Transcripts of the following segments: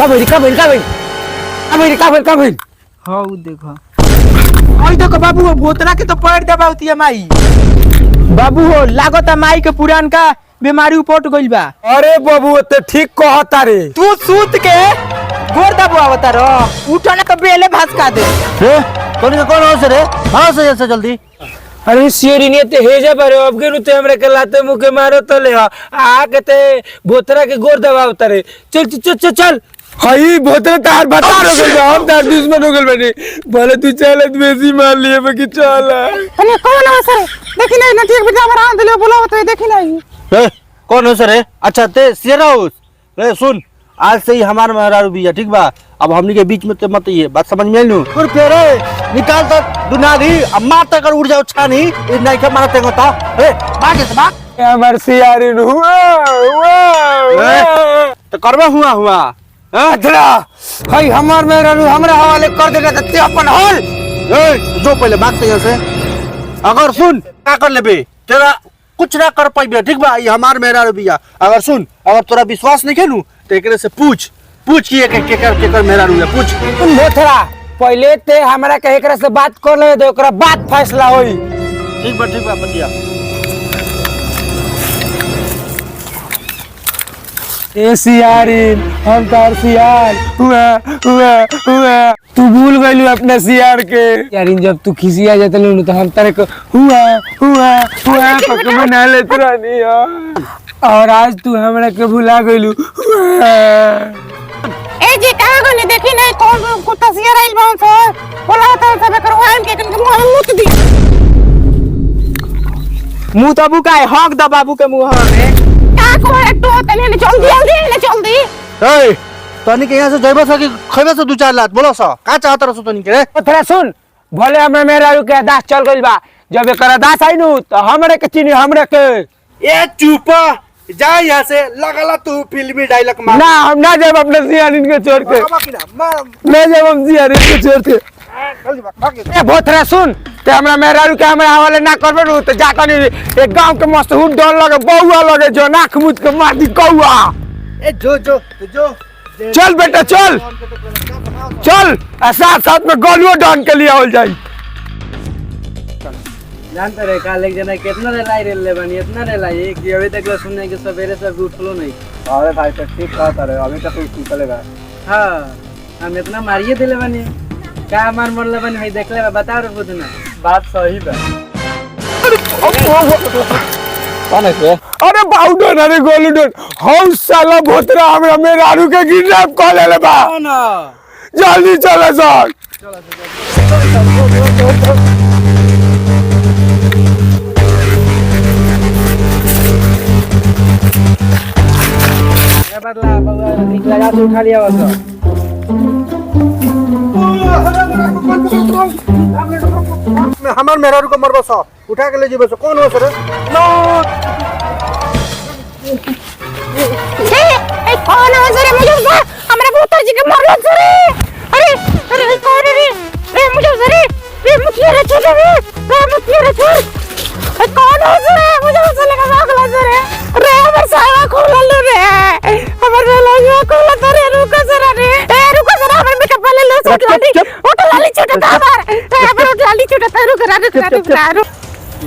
कब हाँ देखो आई देखो बाबू हो बोतरा के तो पैर दबावती है माई बाबू हो लागत माई के पुरान का बीमारी उपट गइल बा। अरे बाबू तो ठीक कहता रे तू सूत के गोर दबावता रो उठो ना तो बेले भासका दे रे कौन हो से रे हां से जल्दी जल्दी। अरे सियरी ने ते हेजा बारे अब गेनु ते हमरे के लाते मुके मारो तो ले आ के ते बोतरा के गोर दबावता रे चल चल चल चल हई बोतरा तार बता हो गइल हम तार दुश्मन हो गइल बनी भले तू चलत बेसी मार लिए बाकी चल अरे कौन है सर देखि नहीं ना ठीक बिना हमरा दिले बोलावत है देखि नहीं रे कौन हो से रे अच्छा ते सियराउस रे सुन आज से ही हमार मेहरारू बिया ठीक बा अब हमनी के बीच में ते मत ये बात समझ में आइनु और फेरे निकाल तक दुनादी अम्मा तक उड़ जाओ छानी इ नहीं के मारते होता रे भाग से भाग हमर सियारी नु तो करबे हुआ अथरा हई हमर मेहरारू हमरा हवाले कर देगा त ते अपन हल ए जो पहले भागते यहां से अगर सुन क्या कर लेबे तेरा कुछ ना कर पाइबे ठीक बा ये हमार मेहरारू बिया अगर सुन अगर तोरा विश्वास नहीं केनु तो एकरे से पूछ कि केकर मेहरारू है पूछ तुम बोथरा पहले ते हमरा के एकरा से बात कर ले दे ओकरा बात फैसला होई ठीक बा बतिया ए सियारिन हम तार सियार हुआ तू भूल गइलू अपने सियार के यारिन जब तू खिसिया जात नु तो हम तारे को हुआ पक बना लेत रहनी और आज तू हमरा के भुला गइलू ए जी कहां गने देखी नहीं कौन कुत्ता सियार आइल बा सर बोला तो सब करवाएम के मुंह में मुत दी मुंह तबू का हक द बाबू के मुंह में का को तो तने जल्दी ए तनी के यहां से जइबो स कि खइबो स 2-4 लात बोलो स का चाहत रसो तनी के रे थोड़ा सुन भले हमरा मेहरारू के दास चल गइल बा जब एकरा दास आइनु तो हमरे के चिनी हमरे के ए चुपा जा यहां से लगला तू फिल्मी डायलॉग मार ना हम ना जब अपने सियारिन के छोड़ के मैं जब हम सियारिन के छोड़ के ए भोथरा सुन ते हमरा मेहरारू के हमरा हवाले ना करबे नु तो जाकनी एक गांव के मशहूर डॉन लगे बौआ लगे जो नाक मुद के मार दी कौआ ए जो चल बेटा चल साथ साथ में गोलुओ डॉन के लिए हो जाई जानते रहे का लेक जना कितना रे बनी इतना रे लाई एक अभी तक सुनने के सवेरे से उठलो नहीं। अरे भाई तो ठीक कहता रे अभी तक कुछ निकलेगा हां हम इतना मारिए दिले बनी का मार मरले बनी है देख ले बताओ रे बुझ ना बात सही बा कौन है अरे बाउडन अरे गोलुडन हम साला भोतरा हमरा मेहरारू के किडनैप कर लेले बा ना जल्दी चले सर बदला बउआ ठीक लगा तो उठा लिया बस हमार मेहरारू को मरबो स उठा के ले जेबो स कौन हो सर नो ए कौन है जरा मुझे हमरा भूतर जी के मारलो जरे अरे कौन रे मुझे जरे रे मुझे रे छोड़ रे मुझे रे छोड़ ए कौन है जरे मुझे ऐसा लगा भागला जरे रे हमर साया खोल लो रे हमर लाया खोल तो रे रुको जरा हमर मेकअप वाले लो उठ लाली छोटा था हमर उठ लाली छोटा था रुक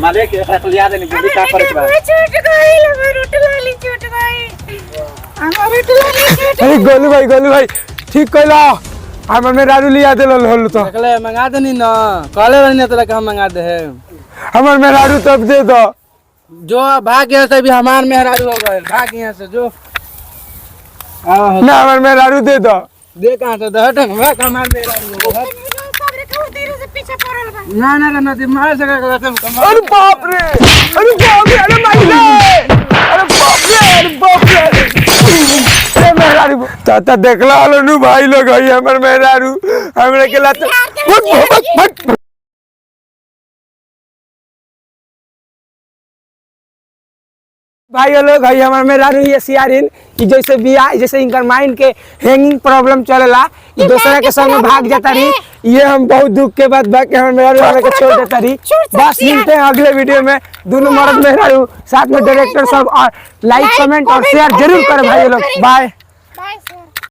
मारे के लिया देनी जल्दी का करे बा छूट गई हमर उठ लाली छूट गई हमर उठ लाली छूट अरे गोलू भाई ठीक कहला हम मेहरारू लिया दे होल तो देखले मंगा देनी ना कहले बनी तो लगा हम मंगा दे है हमर मेहरारू तब दे दो जो भाग यहाँ से भी हमार मेहरारू हो गए भाग यहाँ से जो ना हमर मेहरारू दे दो दे कहां से हट भाग हमार मेहरारू हो गए पीछे पड़ल बा ना दे मार सका अरे बाप रे अरे माई रे अरे बाप रे अरे मेहरारू ताता देखला हलो नु भाई लोग हई हमर मेहरारू हमरे के लात भाई लोग हई हमर मेहरारू ये सियारिन कि जैसे बिया जैसे इनकर माइंड के हैंगिंग प्रॉब्लम चलेला ई दूसरा के संग भाग जाता रही ये हम बहुत दुख के बाद भाग के हमर मेहरारू वाले के छोड़ देता रही बस मिलते हैं अगले वीडियो में दोनों मर्द मेहरारू साथ में डायरेक्टर सब और लाइक कमेंट और शेयर जरूर करें भाई लोग बाय।